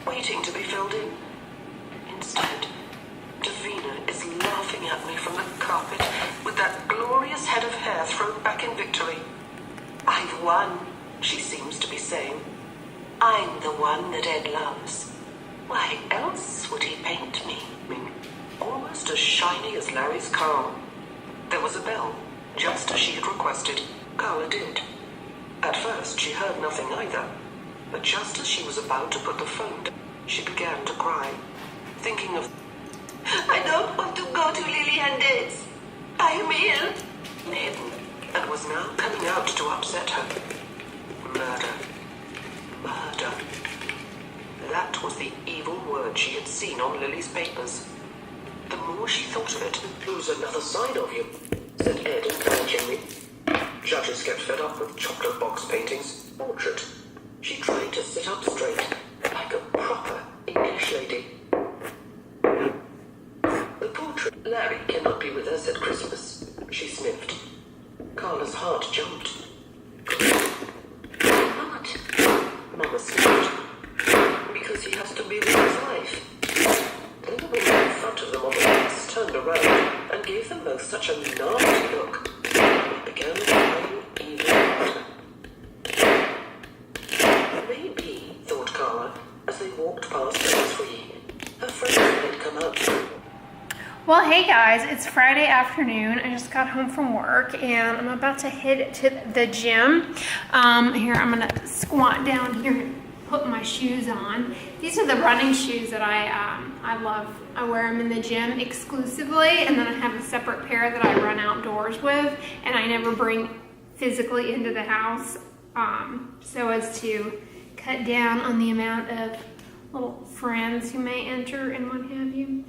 waiting to be filled in. Instead, Davina is laughing at me from the carpet with that glorious head of hair thrown back in victory. I've won, she seems to be saying. I'm the one that Ed loves. Why else would he paint me? Almost as shiny as Larry's car. There was a bell, just as she had requested. Carla did. At first, she heard nothing either. But just as she was about to put the phone down, she began to cry, thinking of, I don't want to go to Lily and Ed's. I am ill. Hidden, and was now coming out to upset her. Murder. Murder. That was the evil word she had seen on Lily's papers. The more she thought of it, "Lose another side of you," said Ed encouragingly. Judges get fed up with chocolate box paintings. Portrait. She tried to sit up straight, like a proper English lady. The portrait. Larry cannot be with us at Christmas, she sniffed. Carla's heart jumped. Not, Mama sniffed. Because he has to be with his wife. Then the woman in front of them on the bus turned around and gave them both such a nasty look. It began crying even harder. Maybe, thought Carla, as they walked past the tree, her friends had come out. Well, hey guys, it's Friday afternoon. I just got home from work and I'm about to head to the gym. Here, I'm gonna squat down here and put my shoes on. These are the running shoes that I love. I wear them in the gym exclusively, and then I have a separate pair that I run outdoors with, and I never bring physically into the house, so as to cut down on the amount of little friends who may enter and what have you.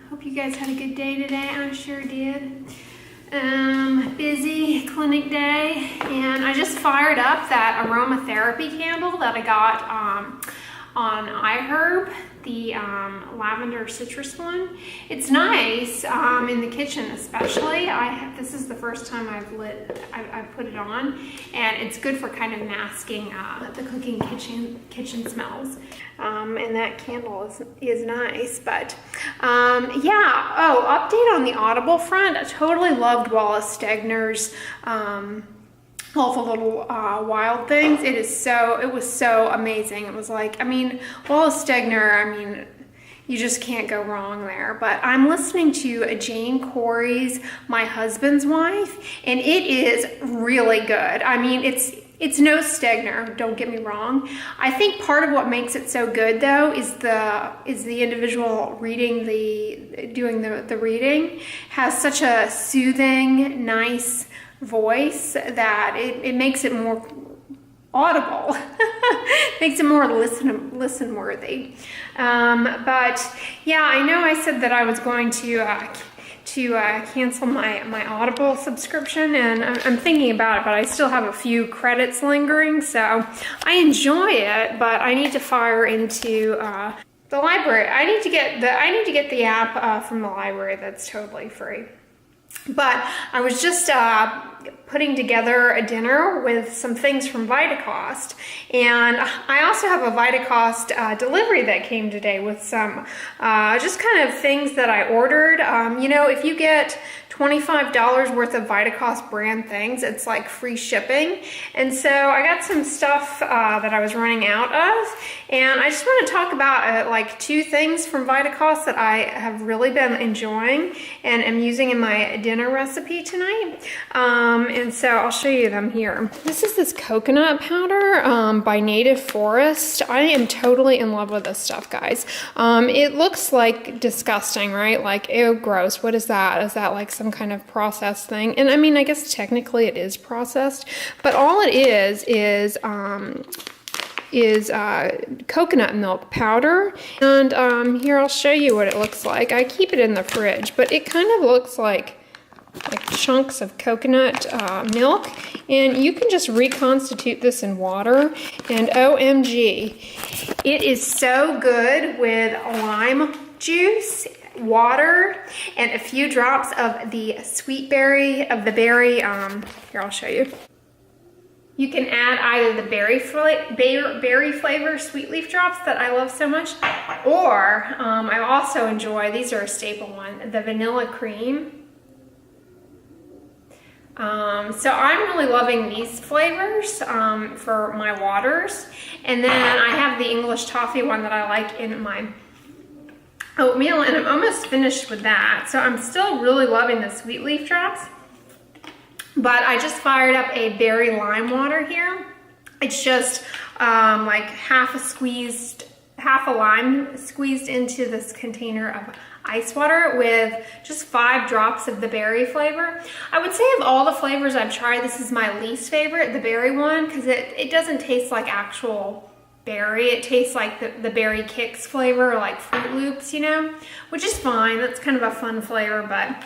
Hope you guys had a good day today. I sure did. Busy clinic day, and I just fired up that aromatherapy candle that I got on iHerb, the lavender citrus one. It's nice in the kitchen, especially. This is the first time I've put it on, and it's good for kind of masking the cooking kitchen smells. And that candle is nice, but yeah. Oh, update on the Audible front. I totally loved Wallace Stegner's all the little wild things. It was so amazing. It was like, I mean, Wallace Stegner, I mean, you just can't go wrong there. But I'm listening to Jane Corey's My Husband's Wife, and it is really good. I mean, it's no Stegner, don't get me wrong. I think part of what makes it so good though is the individual doing the reading has such a soothing, nice voice that it makes it more audible. Makes it more listen worthy. But yeah, I know I said that I was going to cancel my Audible subscription, and I'm thinking about it, but I still have a few credits lingering, so I enjoy it, but I need to fire into the library. I need to get the app from the library that's totally free. But I was just putting together a dinner with some things from VITACOST, and I also have a VITACOST delivery that came today with some just kind of things that I ordered. You know, if you get $25 worth of VITACOST brand things, it's like free shipping. And so I got some stuff that I was running out of, and I just want to talk about like two things from VITACOST that I have really been enjoying and am using in my dinner recipe tonight. And so I'll show you them here. This is this coconut powder by Native Forest. I am totally in love with this stuff, guys. It looks like disgusting, right? Like, ew, gross. What is that? Is that like some kind of processed thing? And I mean, I guess technically it is processed, but all it is coconut milk powder. And here, I'll show you what it looks like. I keep it in the fridge, but it kind of looks like chunks of coconut milk, and you can just reconstitute this in water, and OMG, it is so good with lime juice, water, and a few drops of the sweet berry, here, I'll show you. You can add either the berry flavor sweet leaf drops that I love so much, or I also enjoy, these are a staple one, the vanilla cream. So I'm really loving these flavors for my waters. And then I have the English toffee one that I like in my oatmeal, and I'm almost finished with that. So I'm still really loving the sweet leaf drops. But I just fired up a berry lime water here. It's just like half a lime squeezed into this container of ice water with just 5 drops of the berry flavor. I would say of all the flavors I've tried, this is my least favorite, the berry one, because it doesn't taste like actual berry. It tastes like the berry kicks flavor, or like Fruit Loops, you know, which is fine. That's kind of a fun flavor, but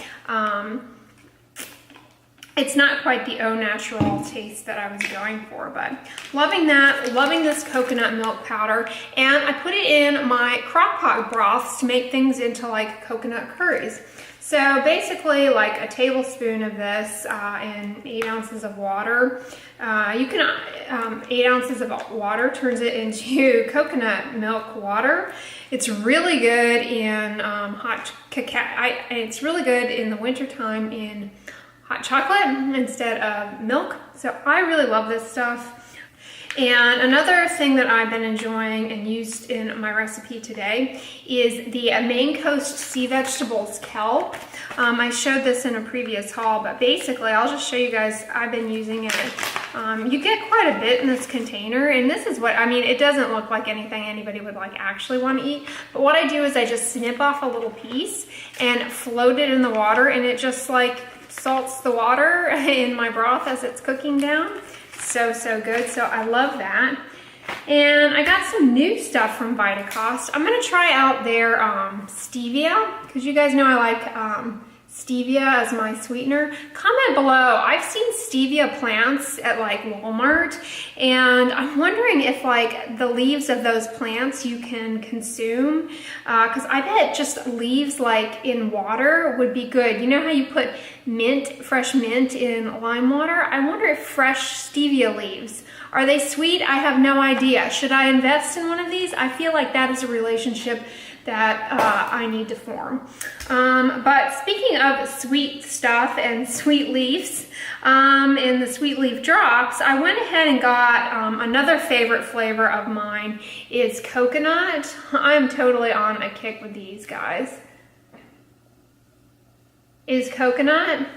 it's not quite the au natural taste that I was going for. But loving that, loving this coconut milk powder, and I put it in my crock pot broths to make things into like coconut curries. So basically like a tablespoon of this and 8 ounces of water. You can, 8 ounces of water turns it into coconut milk water. It's really good in hot cacao. It's really good in the wintertime in hot chocolate instead of milk. So I really love this stuff. And another thing that I've been enjoying and used in my recipe today is the Maine Coast Sea Vegetables kelp. I showed this in a previous haul, but basically I'll just show you guys. I've been using it. You get quite a bit in this container, and this is what, I mean, it doesn't look like anything anybody would like actually want to eat, but what I do is I just snip off a little piece and float it in the water, and it just like salts the water in my broth as it's cooking down. So good. So I love that. And I got some new stuff from VITACOST. I'm going to try out their stevia, because you guys know I like stevia as my sweetener. Comment below. I've seen stevia plants at like Walmart, and I'm wondering if like the leaves of those plants you can consume, because I bet just leaves like in water would be good. You know how you put fresh mint in lime water? I wonder if fresh stevia leaves, are they sweet? I have no idea. Should I invest in one of these? I feel like that is a relationship that I need to form. But speaking of sweet stuff and sweet leaves, and the sweet leaf drops, I went ahead and got another favorite flavor of mine is coconut. I'm totally on a kick with these guys. Is coconut.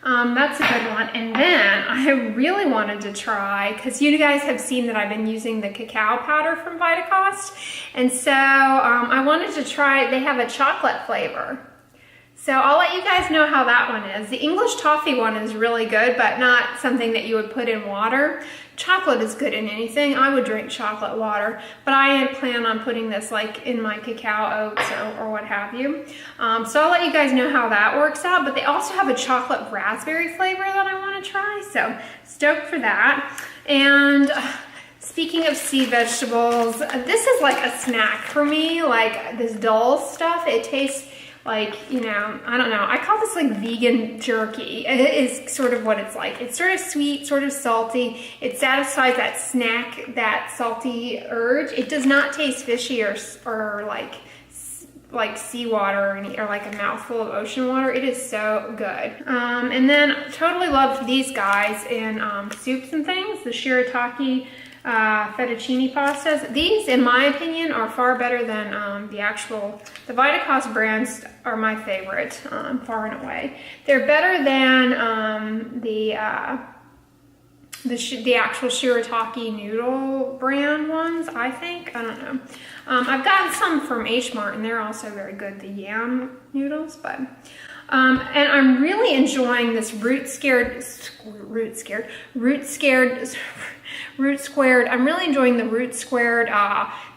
That's a good one. And then I really wanted to try, because you guys have seen that I've been using the cacao powder from VITACOST, and so I wanted to try, they have a chocolate flavor. So I'll let you guys know how that one is. The English toffee one is really good, but not something that you would put in water. Chocolate is good in anything. I would drink chocolate water, but I plan on putting this like in my cacao oats or what have you. So I'll let you guys know how that works out, but they also have a chocolate raspberry flavor that I want to try, so stoked for that. And speaking of sea vegetables, this is like a snack for me, like this dull stuff. It tastes like, you know, I don't know. I call this like vegan jerky. It is sort of what it's like. It's sort of sweet, sort of salty. It satisfies that snack, that salty urge. It does not taste fishy or like seawater or like a mouthful of ocean water. It is so good. And then totally loved these guys in soups and things. The shirataki fettuccine pastas. These, in my opinion, are far better than the VITACOST brands are my favorite, far and away. They're better than the actual shirataki noodle brand ones, I think. I don't know. I've gotten some from H Mart, and they're also very good, the yam noodles, but and I'm really enjoying this root squared. I'm really enjoying the root squared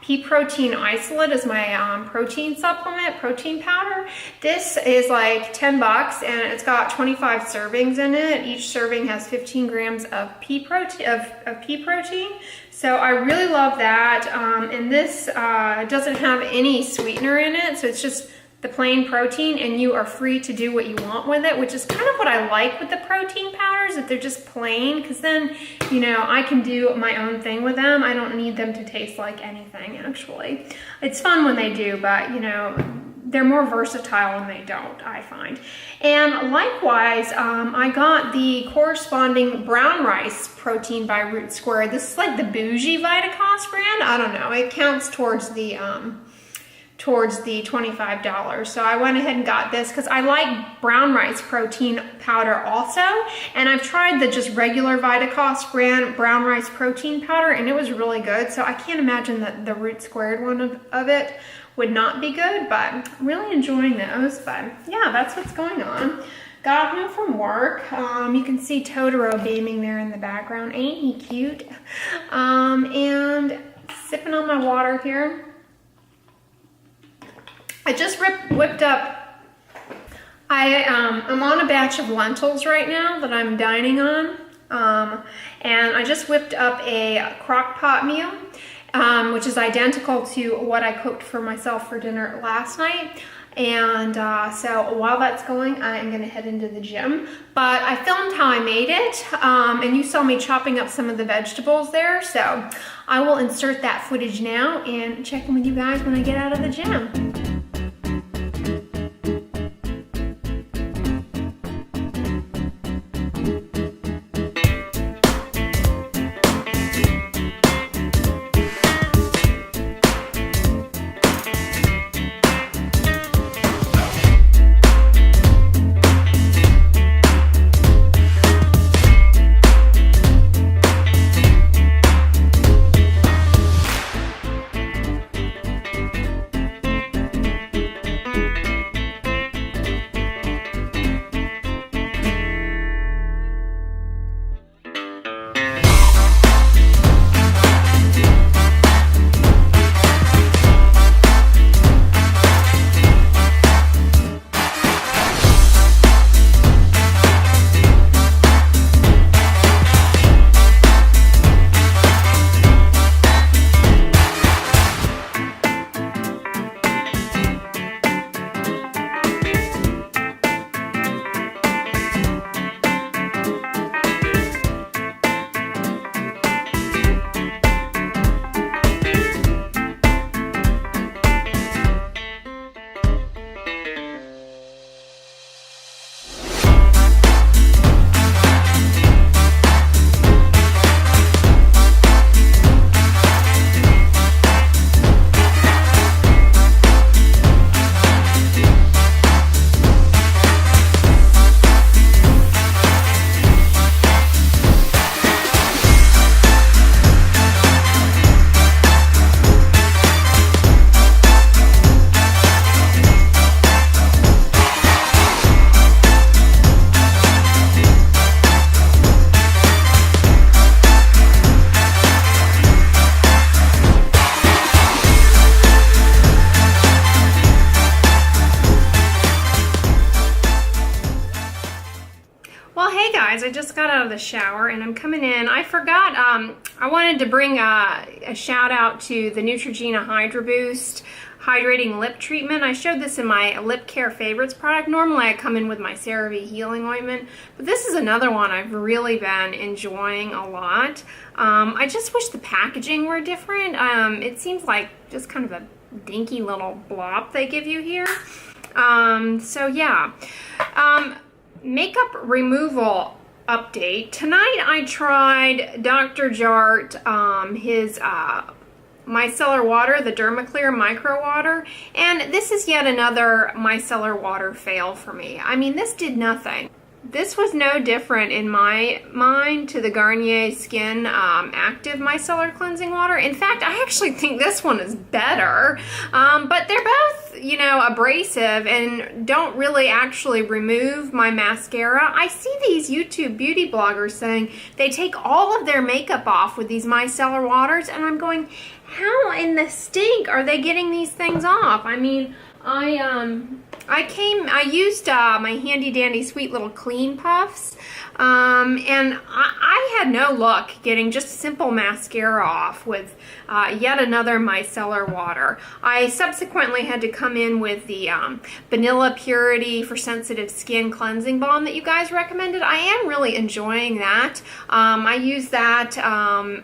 pea protein isolate as my protein supplement, protein powder. This is like 10 bucks, and it's got 25 servings in it. Each serving has 15 grams of pea protein. So I really love that. And this doesn't have any sweetener in it, so it's just the plain protein, and you are free to do what you want with it, which is kind of what I like with the protein powders, that they're just plain, because then, you know, I can do my own thing with them. I don't need them to taste like anything, actually. It's fun when they do, but, you know, they're more versatile when they don't, I find. And likewise, I got the corresponding brown rice protein by Root Square. This is like the bougie VITACOST brand. I don't know. It counts towards the $25. So I went ahead and got this because I like brown rice protein powder also. And I've tried the just regular VITACOST brand brown rice protein powder, and it was really good. So I can't imagine that the Root Squared one of it would not be good, but I'm really enjoying those. But yeah, that's what's going on. Got home from work. You can see Totoro beaming there in the background. Ain't he cute? And sipping on my water here. I just whipped up, I'm on a batch of lentils right now that I'm dining on. And I just whipped up a crock pot meal, which is identical to what I cooked for myself for dinner last night. And so while that's going, I am gonna head into the gym. But I filmed how I made it, and you saw me chopping up some of the vegetables there. So I will insert that footage now and check in with you guys when I get out of the gym. I just got out of the shower and I'm coming in. I forgot, I wanted to bring a shout out to the Neutrogena Hydroboost Hydrating Lip Treatment. I showed this in my Lip Care Favorites product. Normally I come in with my Cerave Healing Ointment, but this is another one I've really been enjoying a lot. I just wish the packaging were different. It seems like just kind of a dinky little blob they give you here. So yeah. Makeup removal update. Tonight I tried Dr. Jart, his micellar water, the Dermaclear Micro Water, and this is yet another micellar water fail for me. I mean, this did nothing. This was no different in my mind to the Garnier Skin Active Micellar Cleansing Water. In fact, I actually think this one is better, but they're both, you know, abrasive and don't really actually remove my mascara. I see these YouTube beauty bloggers saying they take all of their makeup off with these micellar waters, and I'm going, how in the stink are they getting these things off? I mean, I used my handy dandy sweet little clean puffs, and I had no luck getting just simple mascara off with yet another micellar water. I subsequently had to come in with the Vanilla Purity for Sensitive Skin Cleansing Balm that you guys recommended. I am really enjoying that. I use that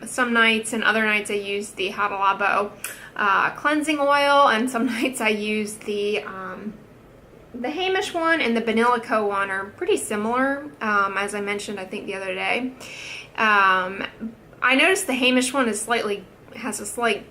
some nights, and other nights I use the HADA LABO cleansing oil, and some nights I use the Hamish one and the Vanilla Co one are pretty similar, as I mentioned I think the other day. I noticed the Hamish one has a slight,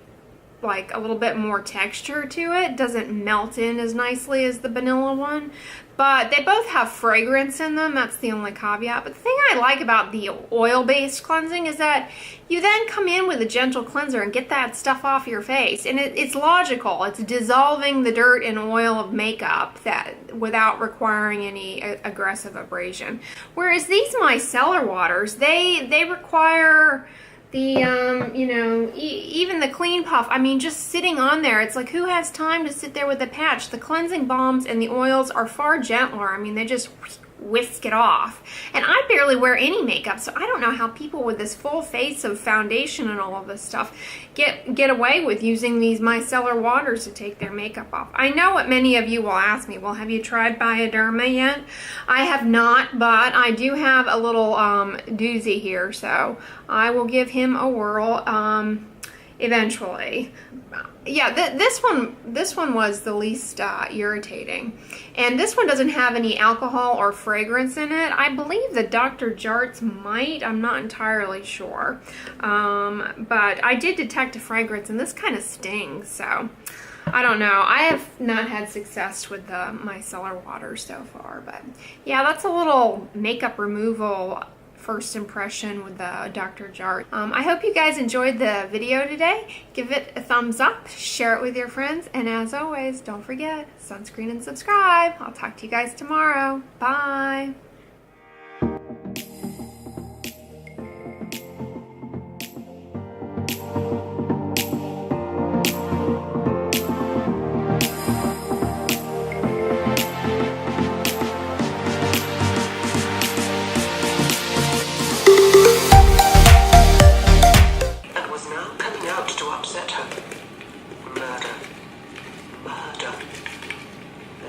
like a little bit more texture to it. Doesn't melt in as nicely as the vanilla one, but they both have fragrance in them. That's the only caveat. But the thing I like about the oil-based cleansing is that you then come in with a gentle cleanser and get that stuff off your face, and it's logical. It's dissolving the dirt and oil of makeup that without requiring any aggressive abrasion. Whereas these micellar waters, they require the, you know, even the clean puff, I mean, just sitting on there, it's like, who has time to sit there with a patch? The cleansing balms and the oils are far gentler. I mean, they just whisk it off. And I barely wear any makeup, so I don't know how people with this full face of foundation and all of this stuff get away with using these micellar waters to take their makeup off. I know what many of you will ask me, well, have you tried Bioderma yet? I have not, but I do have a little doozy here, so I will give him a whirl eventually. Yeah, this one was the least irritating, and this one doesn't have any alcohol or fragrance in it. I believe the Dr. JART's might. I'm not entirely sure, but I did detect a fragrance, and this kind of stings. So I don't know. I have not had success with the micellar water so far, but yeah, that's a little makeup removal first impression with the Dr. JART. I hope you guys enjoyed the video today. Give it a thumbs up, share it with your friends, and as always, don't forget, sunscreen and subscribe. I'll talk to you guys tomorrow. Bye.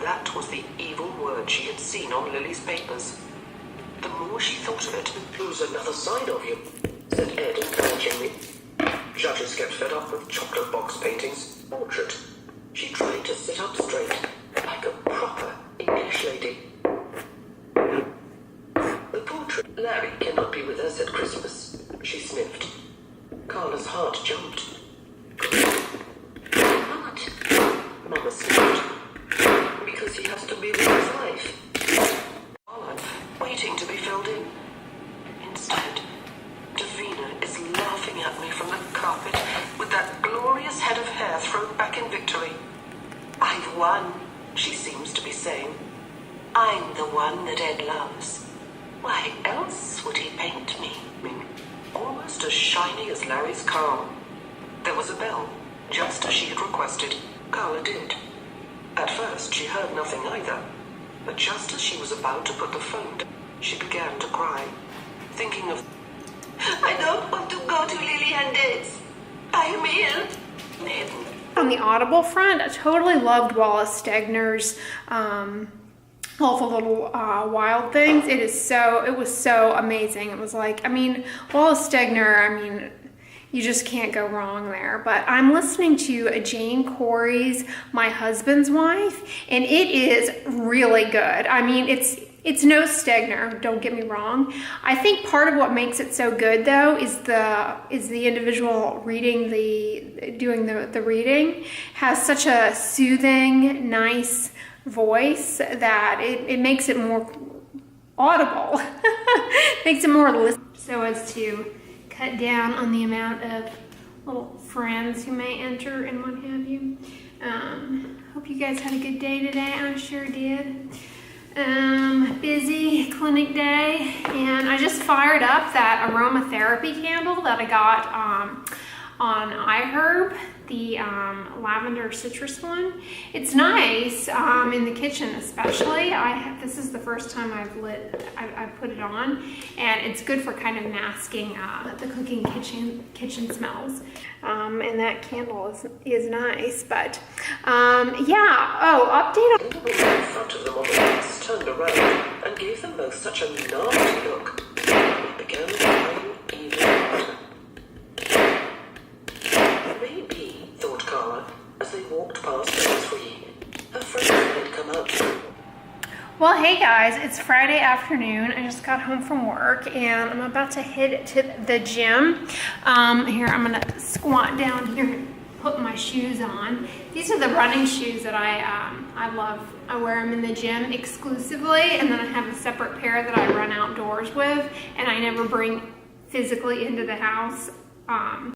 That was the evil word she had seen on Lily's papers. The more she thought of it, "Who's another side of you?" said Ed encouragingly. Judges get fed up with chocolate box paintings. Portrait. She tried to sit up straight, like a proper English lady. The portrait. "Larry cannot be with us at Christmas," she sniffed. Carla's heart jumped. "What?" Mama sniffed. "Because he has to be with his wife." Carla, waiting to be filled in. Instead, Davina is laughing at me from the carpet with that glorious head of hair thrown back in victory. "I've won," she seems to be saying. "I'm the one that Ed loves. Why else would he paint me?" Almost as shiny as Larry's car. There was a bell, just as she had requested. Carla did. At first, she heard nothing either, but just as she was about to put the phone down, she began to cry, thinking of, "I don't want to go to Lily and Ed's. I am ill." Hidden. On the Audible front, I totally loved Wallace Stegner's All the Little Wild Things. It was so amazing. It was like, I mean, Wallace Stegner, I mean, you just can't go wrong there. But I'm listening to Jane Corey's My Husband's Wife, and it is really good. I mean, it's no Stegner, don't get me wrong. I think part of what makes it so good, though, is the individual doing the reading has such a soothing, nice voice that it makes it more audible. Makes it more listenable, so as to cut down on the amount of little friends who may enter and what have you. Hope you guys had a good day today. I sure did. Busy clinic day, and I just fired up that aromatherapy candle that I got on iHerb. the lavender citrus one. It's nice in the kitchen, especially. This is the first time I've put it on, and it's good for kind of masking the cooking kitchen smells. And that candle is nice, but yeah. Oh, update on. The woman in front of them on the bus turned around and gave them both such a nasty look. It began crying even harder. Maybe, thought Cara, as they walked past the tree, her friends had come up. Well, hey guys, it's Friday afternoon. I just got home from work and I'm about to head to the gym. Here, I'm gonna squat down here and put my shoes on. These are the running shoes that I love. I wear them in the gym exclusively, and then I have a separate pair that I run outdoors with, and I never bring physically into the house.